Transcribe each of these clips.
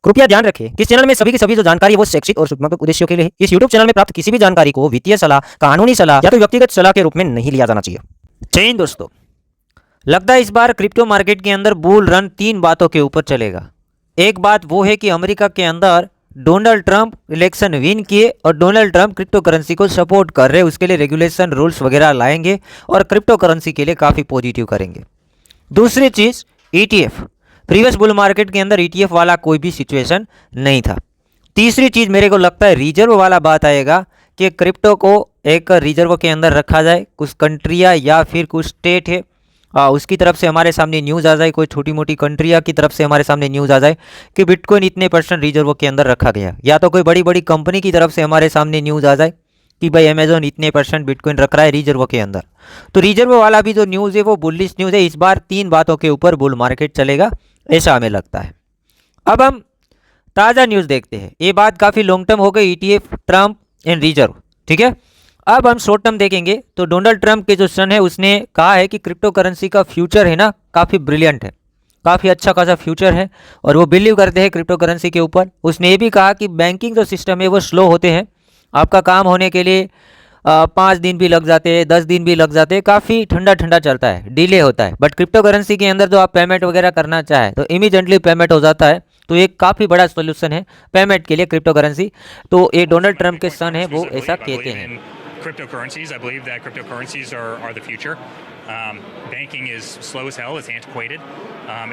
कृपया ध्यान रखें कि इस चैनल में सभी की सभी जो जानकारी है वो शैक्षिक और सूचनात्मक उद्देश्यों के लिए है। इस यूट्यूब चैनल में प्राप्त किसी भी जानकारी को वित्तीय सलाह, कानूनी सलाह या तो व्यक्तिगत सलाह के रूप में नहीं लिया जाना चाहिए। जय हिंद दोस्तों, लगता है इस बार क्रिप्टो मार्केट के अंदर बुल रन 3 बातों के ऊपर चलेगा। एक बात वो है कि अमेरिका के अंदर डोनाल्ड ट्रंप इलेक्शन विन किए और डोनाल्ड ट्रंप क्रिप्टो करेंसी को सपोर्ट कर रहे हैं, उसके लिए रेगुलेशन रूल्स वगैरह लाएंगे और क्रिप्टो करेंसी के लिए काफ़ी पॉजिटिव करेंगे। दूसरी चीज़ ETF, प्रीवियस बुल मार्केट के अंदर ETF वाला कोई भी सिचुएशन नहीं था। तीसरी चीज़ मेरे को लगता है रिजर्व वाला बात आएगा कि क्रिप्टो को एक रिजर्व के अंदर रखा जाए, कुछ कंट्रियाँ या फिर कुछ स्टेट है उसकी तरफ से हमारे सामने न्यूज़ आ जाए, कोई छोटी मोटी कंट्रियाँ की तरफ से हमारे सामने न्यूज़ आ जाए कि बिटकॉइन इतने % रिजर्व के अंदर रखा गया, या तो कोई बड़ी बड़ी कंपनी की तरफ से हमारे सामने न्यूज़ आ जाए कि भाई अमेजोन इतने % बिटकॉइन रख रहा है रिजर्व के अंदर। तो रिजर्व वाला भी जो न्यूज़ है वो बुलिश न्यूज़ है। इस बार 3 बातों के ऊपर बुल मार्केट चलेगा, ऐसा हमें लगता है। अब हम ताज़ा न्यूज़ देखते हैं। ये बात काफ़ी लॉन्ग टर्म हो गई, ETF, ट्रंप एंड रिजर्व, ठीक है। अब हम शॉर्ट टर्म देखेंगे तो डोनाल्ड ट्रंप के जो सन है उसने कहा है कि क्रिप्टो करेंसी का फ्यूचर है ना काफ़ी ब्रिलियंट है, काफ़ी अच्छा खासा फ्यूचर है और वो बिलीव करते हैं क्रिप्टो करेंसी के ऊपर। उसने ये भी कहा कि बैंकिंग जो सिस्टम है वो स्लो होते हैं, आपका काम होने के लिए 5 दिन भी लग जाते हैं, 10 दिन भी लग जाते हैं, काफ़ी ठंडा ठंडा चलता है, डिले होता है। बट क्रिप्टो करेंसी के अंदर जो आप पेमेंट वगैरह करना चाहे तो इमीडिएटली पेमेंट हो जाता है। तो एक काफ़ी बड़ा सोल्यूशन है पेमेंट के लिए क्रिप्टो करेंसी। तो ये डोनाल्ड ट्रंप के सन है वो ऐसा कहते हैं। Cryptocurrencies, I believe that cryptocurrencies are the future. Banking is slow as hell. It's antiquated.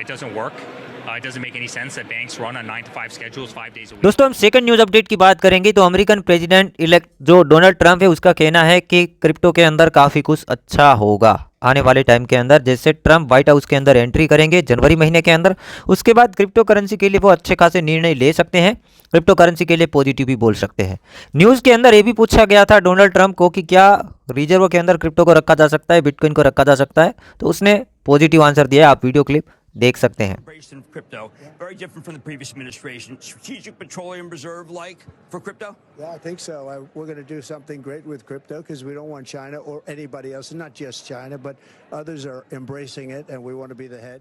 It doesn't work. It doesn't make any sense that banks run on 9 to 5 schedules 5 days a week. दोस्तों हम second news update की बात करेंगे तो American president elect जो Donald Trump है उसका कहना है कि क्रिप्टो के अंदर काफ़ी कुछ अच्छा होगा आने वाले टाइम के अंदर। जैसे ट्रंप व्हाइट हाउस के अंदर एंट्री करेंगे जनवरी महीने के अंदर, उसके बाद क्रिप्टो करेंसी के लिए वो अच्छे खासे निर्णय ले सकते हैं, क्रिप्टो करेंसी के लिए पॉजिटिव भी बोल सकते हैं। न्यूज़ के अंदर ये भी पूछा गया था डोनाल्ड ट्रंप को कि क्या रिजर्व के अंदर क्रिप्टो को रखा जा सकता है, बिटकॉइन को रखा जा सकता है, तो उसने पॉजिटिव आंसर दिया है। आप वीडियो क्लिप देख सकते हैं। Of crypto, very different from the previous administration. Strategic Petroleum Reserve, like for crypto. Yeah, I think so. We're going to do something great with crypto because we don't want China or anybody else, and not just China, but others are embracing it, and we want to be the head.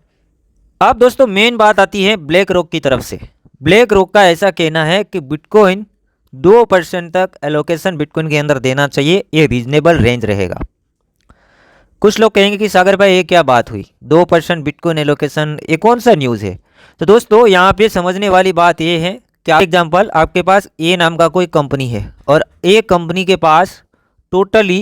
अब दोस्तों main बात आती है black rock की तरफ से। Black rock का ऐसा कहना है कि बिटकॉइन 2% तक एलोकेशन बिटकॉइन के अंदर देना चाहिए, ये रीजनेबल रेंज रहेगा। कुछ लोग कहेंगे कि सागर भाई ये क्या बात हुई, 2% बिटकॉइन एलोकेशन, ये कौन सा न्यूज़ है। तो दोस्तों यहाँ पे समझने वाली बात ये है कि एग्जांपल आपके पास ए नाम का कोई कंपनी है और ए कंपनी के पास टोटली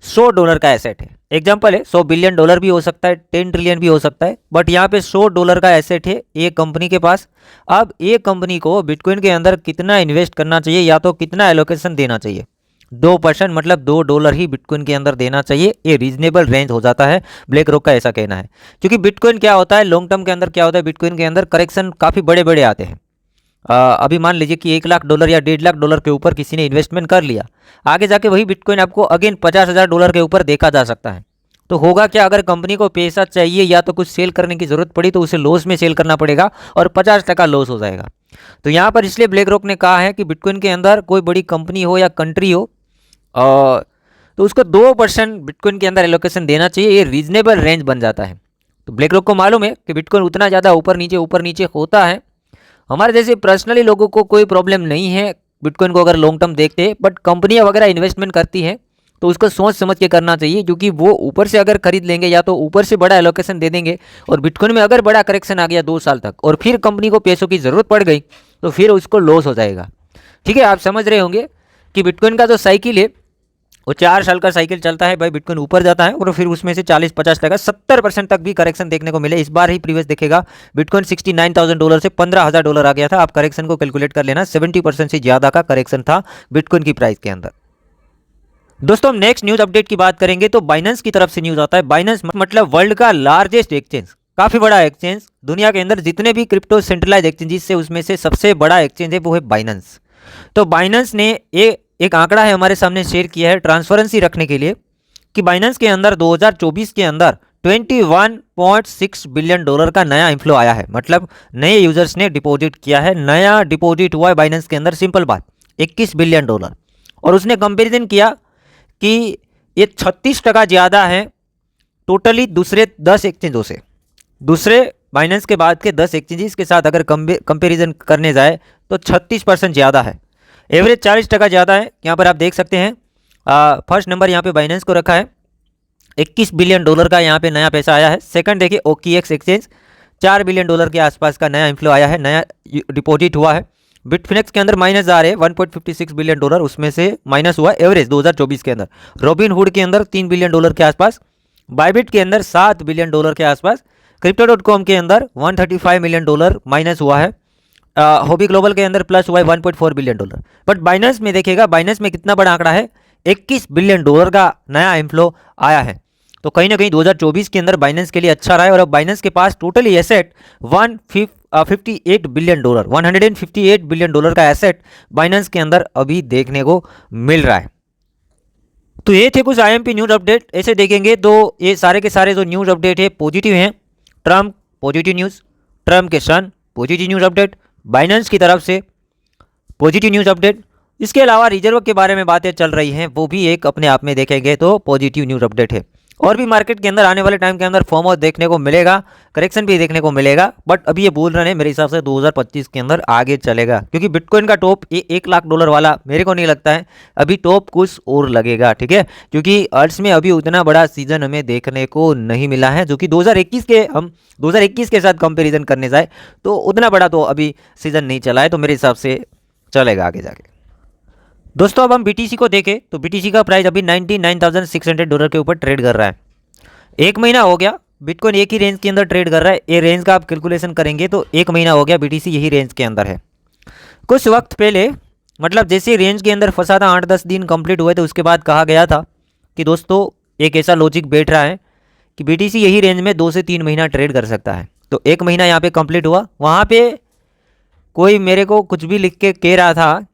$100 का एसेट है। एग्जांपल है, $100 बिलियन भी हो सकता है, 10 ट्रिलियन भी हो सकता है, बट यहाँ पे $100 का एसेट है ए कंपनी के पास। अब ए कंपनी को बिटकॉइन के अंदर कितना इन्वेस्ट करना चाहिए या तो कितना एलोकेशन देना चाहिए, 2% मतलब $2 ही बिटकॉइन के अंदर देना चाहिए, ये रीजनेबल रेंज हो जाता है। ब्लैक रॉक का ऐसा कहना है, क्योंकि बिटकॉइन क्या होता है लॉन्ग टर्म के अंदर, क्या होता है बिटकॉइन के अंदर करेक्शन काफ़ी बड़े बड़े आते हैं। अभी मान लीजिए कि $1 लाख या $1.5 लाख के ऊपर किसी ने इन्वेस्टमेंट कर लिया, आगे जाके वही बिटकॉइन आपको अगेन $50,000 के ऊपर देखा जा सकता है। तो होगा क्या, अगर कंपनी को पैसा चाहिए या तो कुछ सेल करने की ज़रूरत पड़ी तो उसे लॉस में सेल करना पड़ेगा और 50% लॉस हो जाएगा। तो यहाँ पर इसलिए ब्लैक रॉक ने कहा है कि बिटकॉइन के अंदर कोई बड़ी कंपनी हो या कंट्री हो तो उसको 2% बिटकॉइन के अंदर एलोकेशन देना चाहिए, ये रीजनेबल रेंज बन जाता है। तो ब्लैक रॉक को मालूम है कि बिटकॉइन उतना ज़्यादा ऊपर नीचे होता है। हमारे जैसे पर्सनली लोगों को कोई प्रॉब्लम नहीं है बिटकॉइन को अगर लॉन्ग टर्म देखते हैं, बट कंपनियां वगैरह इन्वेस्टमेंट करती हैं तो उसको सोच समझ के करना चाहिए, क्योंकि वो ऊपर से अगर खरीद लेंगे या तो ऊपर से बड़ा एलोकेशन दे देंगे और बिटकॉइन में अगर बड़ा करेक्शन आ गया 2 साल तक और फिर कंपनी को पैसों की ज़रूरत पड़ गई तो फिर उसको लॉस हो जाएगा। ठीक है, आप समझ रहे होंगे कि बिटकॉइन का जो साइकिल है वो 4 साल का साइकिल चलता है। भाई बिटकॉइन ऊपर जाता है और फिर उसमें से 40-50% 70% तक भी करेक्शन देखने को मिले। इस बार ही प्रीवियस देखेगा बिटकॉइन $69,000 से $15,000 आ गया था। आप करेक्शन को कैलकुलेट कर लेना, 70% से ज़्यादा का करेक्शन था बिटकॉइन की प्राइस के अंदर। दोस्तों हम नेक्स्ट न्यूज़ अपडेट की बात करेंगे तो बाइनेंस की तरफ से न्यूज़ आता है। बाइनेंस मतलब वर्ल्ड का लार्जेस्ट एक्सचेंज, काफ़ी बड़ा एक्सचेंज, दुनिया के अंदर जितने भी क्रिप्टो सेंट्रलाइज एक्सचेंजेस से उसमें से सबसे बड़ा एक्सचेंज है वो है बाइनेंस। तो बाइनेंस ने एक आंकड़ा है हमारे सामने शेयर किया है ट्रांसपेरेंसी रखने के लिए कि बाइनेंस के अंदर 2024 के अंदर $21.6 बिलियन का नया इन्फ्लो आया है, मतलब नए यूजर्स ने डिपॉजिट किया है, नया डिपॉजिट हुआ है बाइनेंस के अंदर। सिंपल बात, $21 बिलियन। और उसने कंपेरिजन किया कि ये 36% ज़्यादा है टोटली दूसरे 10 एक्सचेंजों से। दूसरे बाइनेंस के बाद के 10 एक्सचेंजेस के साथ अगर कंपेरिजन करने जाए तो 36% ज़्यादा है, एवरेज 40% ज़्यादा है। यहाँ पर आप देख सकते हैं फर्स्ट नंबर यहाँ पे बाइनेंस को रखा है, $21 बिलियन का यहाँ पे नया पैसा आया है। सेकंड देखिए OKX एक्सचेंज, $4 बिलियन के आसपास का नया इन्फ्लो आया है, नया डिपॉजिट हुआ है। बिटफिनेक्स के अंदर माइनस आ रहे हैं $1.56 बिलियन, उसमें से माइनस हुआ एवरेज 2024 के अंदर। रॉबिनहुड के अंदर $3 बिलियन के आसपास, बाइबिट के अंदर $7 बिलियन के आसपास, Crypto.com के अंदर $135 मिलियन माइनस हुआ है, हॉबी ग्लोबल के अंदर प्लस हुआ है $1.4 बिलियन। बट बाइनेंस में देखिएगा, बाइनेंस में कितना बड़ा आंकड़ा है, $21 बिलियन का नया इन्फ्लो आया है। तो कहीं ना कहीं 2024 के अंदर बाइनेंस के लिए अच्छा रहा है। और अब बाइनेंस के पास totally asset 158 billion dollar, $158 billion का एसेट बाइनेंस के अंदर अभी देखने को मिल रहा है। तो ये थे कुछ IMP न्यूज़ अपडेट। ऐसे देखेंगे तो ये सारे के सारे जो न्यूज़ अपडेट है पॉजिटिव हैं। ट्रम्प पॉजिटिव न्यूज़, ट्रम्प के सन पॉजिटिव न्यूज़ अपडेट, बाइनेंस की तरफ से पॉजिटिव न्यूज़ अपडेट। इसके अलावा रिजर्व के बारे में बातें चल रही हैं, वो भी एक अपने आप में देखेंगे तो पॉजिटिव न्यूज़ अपडेट है। और भी मार्केट के अंदर आने वाले टाइम के अंदर फॉर्म देखने को मिलेगा, करेक्शन भी देखने को मिलेगा। बट अभी ये बोल रहे हैं मेरे हिसाब से 2025 के अंदर आगे चलेगा, क्योंकि बिटकॉइन का टॉप ये $1 लाख वाला मेरे को नहीं लगता है, अभी टॉप कुछ और लगेगा। ठीक है, क्योंकि अर्ट्स में अभी उतना बड़ा सीजन हमें देखने को नहीं मिला है, जो कि 2021 के साथ कंपेरिजन करने जाए तो उतना बड़ा तो अभी सीजन नहीं चला है, तो मेरे हिसाब से चलेगा आगे जाके। दोस्तों अब हम BTC को देखें तो BTC का प्राइस अभी $99,600 के ऊपर ट्रेड कर रहा है। एक महीना हो गया बिटकॉइन एक ही रेंज के अंदर ट्रेड कर रहा है। ये रेंज का आप कैलकुलेशन करेंगे तो एक महीना हो गया BTC यही रेंज के अंदर है। कुछ वक्त पहले, मतलब जैसे रेंज के अंदर फंसा था, 8-10 दिन कंप्लीट हुए तो उसके बाद कहा गया था कि दोस्तों एक ऐसा लॉजिक बैठ रहा है कि BTC यही रेंज में 2 से 3 महीना ट्रेड कर सकता है। तो एक महीना यहाँ पे कंप्लीट हुआ। वहाँ पे कोई मेरे को कुछ भी लिख के कह रहा था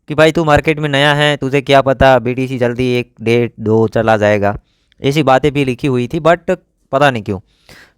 कि भाई तू मार्केट में नया है, तुझे क्या पता BTC जल्दी 1-1.5-2 चला जाएगा, ऐसी बातें भी लिखी हुई थी, बट पता नहीं क्यों।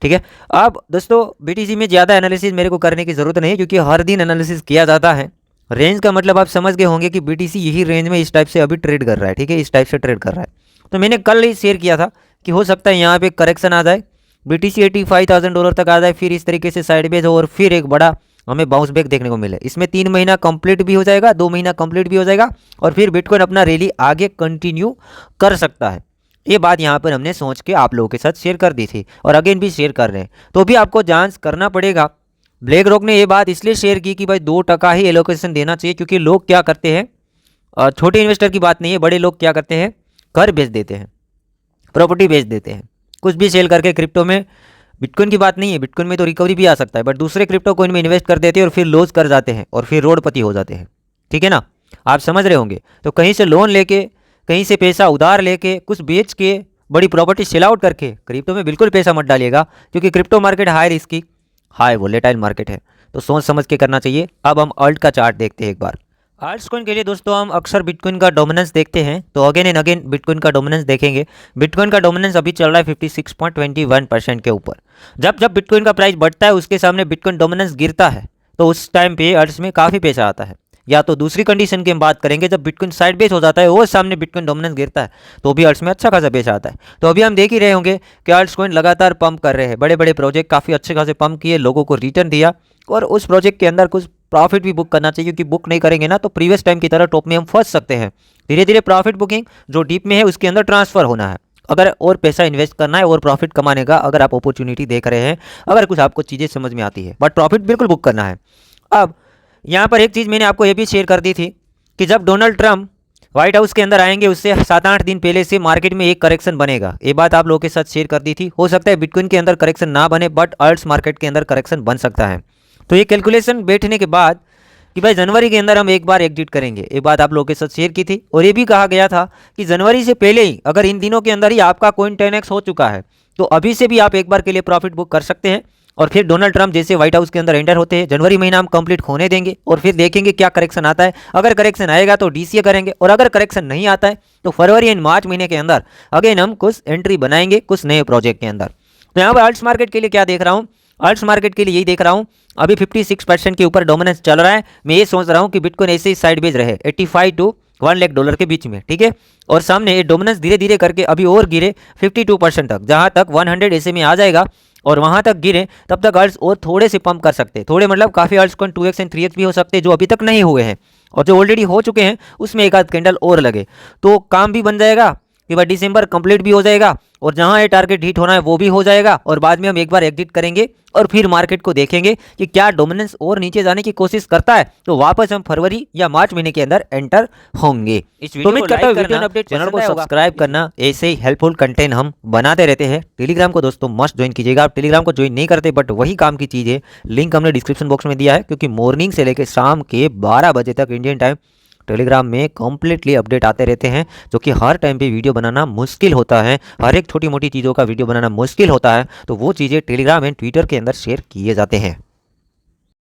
ठीक है, अब दोस्तों BTC में ज़्यादा एनालिसिस मेरे को करने की ज़रूरत नहीं है, क्योंकि हर दिन एनालिसिस किया जाता है। रेंज का मतलब आप समझ गए होंगे कि BTC यही रेंज में इस टाइप से अभी ट्रेड कर रहा है। ठीक है, इस टाइप से ट्रेड कर रहा है। तो मैंने कल ही शेयर किया था कि हो सकता है यहाँ पे करेक्शन आ जाए, BTC $85,000 तक आ जाए, फिर इस तरीके से साइडवेज हो और फिर एक बड़ा हमें बाउंस बैक देखने को मिले। इसमें 3 महीना कंप्लीट भी हो जाएगा, 2 महीना कंप्लीट भी हो जाएगा, और फिर बिटकॉइन अपना रैली आगे कंटिन्यू कर सकता है। ये बात यहाँ पर हमने सोच के आप लोगों के साथ शेयर कर दी थी और अगेन भी शेयर कर रहे हैं। तो भी आपको जांच करना पड़ेगा। ब्लैक रॉक ने ये बात इसलिए शेयर की कि भाई 2% ही एलोकेशन देना चाहिए, क्योंकि लोग क्या करते हैं, छोटे इन्वेस्टर की बात नहीं है, बड़े लोग क्या करते हैं, घर बेच देते हैं, प्रॉपर्टी बेच देते हैं, कुछ भी सेल करके क्रिप्टो में। बिटकॉइन की बात नहीं है, बिटकॉइन में तो रिकवरी भी आ सकता है, बट दूसरे क्रिप्टो कॉइन में इन्वेस्ट कर देते हैं और फिर लॉस कर जाते हैं और फिर रोडपति हो जाते हैं। ठीक है ना, आप समझ रहे होंगे। तो कहीं से लोन लेके, कहीं से पैसा उधार लेके, कुछ बेच के, बड़ी प्रॉपर्टी सेल आउट करके क्रिप्टो में बिल्कुल पैसा मत डालिएगा, क्योंकि crypto market high risky, high volatile market है, तो सोच समझ के करना चाहिए। अब हम अल्ट का चार्ट देखते हैं एक बार। आल्ट्स कॉइन के लिए दोस्तों हम अक्सर बिटकॉइन का डोमिनेंस देखते हैं, तो अगेन एंड अगेन बिटकॉइन का डोमिनेंस देखेंगे। बिटकॉइन का डोमिनेंस अभी चल रहा है 56.21% के ऊपर। जब जब बिटकॉइन का प्राइस बढ़ता है उसके सामने बिटकॉइन डोमिनेंस गिरता है, तो उस टाइम पे अल्ट्स में काफ़ी पैसा आता है। या तो दूसरी कंडीशन की हम बात करेंगे, जब बिटकॉइन साइड बेस हो जाता है और सामने बिटकॉइन डोमिनेंस गिरता है, तो भी अल्ट्स में अच्छा खासा पैसा आता है। तो अभी हम देख ही रहे होंगे कि अल्ट्स कॉइन लगातार पंप कर रहे हैं, बड़े बड़े प्रोजेक्ट काफ़ी अच्छे खासे पंप किए, लोगों को रिटर्न दिया, और उस प्रोजेक्ट के अंदर कुछ प्रॉफिट भी बुक करना चाहिए, क्योंकि बुक नहीं करेंगे ना तो प्रीवियस टाइम की तरह टॉप में हम फंस सकते हैं। धीरे धीरे प्रॉफिट बुकिंग जो डीप में है उसके अंदर ट्रांसफर होना है। अगर और पैसा इन्वेस्ट करना है और प्रॉफिट कमाने का, अगर आप अपॉर्चुनिटी देख रहे हैं, अगर कुछ आपको चीज़ें समझ में आती है, बट प्रॉफिट बिल्कुल बुक करना है। अब यहाँ पर एक चीज़ मैंने आपको ये भी शेयर कर दी थी कि जब डोनाल्ड ट्रंप व्हाइट हाउस के अंदर आएंगे उससे 7-8 दिन पहले से मार्केट में एक करेक्शन बनेगा। ये बात आप लोगों के साथ शेयर कर दी थी। हो सकता है बिटकॉइन के अंदर करेक्शन ना बने, बट अल्ट्स मार्केट के अंदर करेक्शन बन सकता है। तो ये कैलकुलेशन बैठने के बाद कि भाई जनवरी के अंदर हम एक बार एग्जिट करेंगे, ये बात आप लोगों के साथ शेयर की थी। और ये भी कहा गया था कि जनवरी से पहले ही, अगर इन दिनों के अंदर ही आपका कॉइन 10x हो चुका है, तो अभी से भी आप एक बार के लिए प्रॉफिट बुक कर सकते हैं। और फिर डोनाल्ड ट्रंप जैसे व्हाइट हाउस के अंदर एंटर होते हैं, जनवरी महीना हम कंप्लीट होने देंगे और फिर देखेंगे क्या करेक्शन आता है। अगर करेक्शन आएगा तो DCA करेंगे, और अगर करेक्शन नहीं आता है तो फरवरी एंड मार्च महीने के अंदर अगेन हम कुछ एंट्री बनाएंगे कुछ नए प्रोजेक्ट के अंदर। तो यहाँ पर अल्ट्स मार्केट के लिए क्या देख रहा हूँ, अल्ट्स मार्केट के लिए यही देख रहा हूँ, अभी 56% के ऊपर डोमिनेंस चल रहा है। मैं ये सोच रहा हूँ कि बिटकॉइन ऐसे ही साइडवेज रहे 85 to $1 लाख के बीच में, ठीक है। और सामने ये डोमिनेंस धीरे धीरे करके अभी और गिरे 52% तक, जहाँ तक 100 ऐसे में आ जाएगा और वहां तक गिरे तब तक अल्ट्स और थोड़े से पंप कर सकते हैं, थोड़े मतलब काफ़ी अल्ट्स कॉइन 2x एंड 3x भी हो सकते हैं जो अभी तक नहीं हुए हैं, और जो ऑलरेडी हो चुके हैं उसमें एक आध कैंडल और लगे तो काम भी बन जाएगा कि भाई दिसंबर कंप्लीट भी हो जाएगा और जहां ये टारगेट हिट होना है वो भी हो जाएगा, और बाद में हम एक बार एग्जिट करेंगे और फिर मार्केट को देखेंगे कि क्या डोमिनेंस और नीचे जाने की कोशिश करता है तो वापस हम फरवरी या मार्च महीने के अंदर एंटर होंगे। इस वीडियो को लाइक करना, अपडेट चैनल को सब्सक्राइब करना, ऐसे ही हेल्पफुल कंटेंट हम बनाते रहते हैं। टेलीग्राम को दोस्तों मस्ट ज्वाइन कीजिएगा। आप टेलीग्राम को ज्वाइन नहीं करते बट वही काम की चीज़ है, लिंक हमने डिस्क्रिप्शन बॉक्स में दिया है, क्योंकि मॉर्निंग से लेकर शाम के 12 बजे तक इंडियन टाइम टेलीग्राम में कम्प्लीटली अपडेट आते रहते हैं, जो कि हर टाइम पे वीडियो बनाना मुश्किल होता है, हर एक छोटी मोटी चीज़ों का वीडियो बनाना मुश्किल होता है, तो वो चीज़ें टेलीग्राम एंड ट्विटर के अंदर शेयर किए जाते हैं।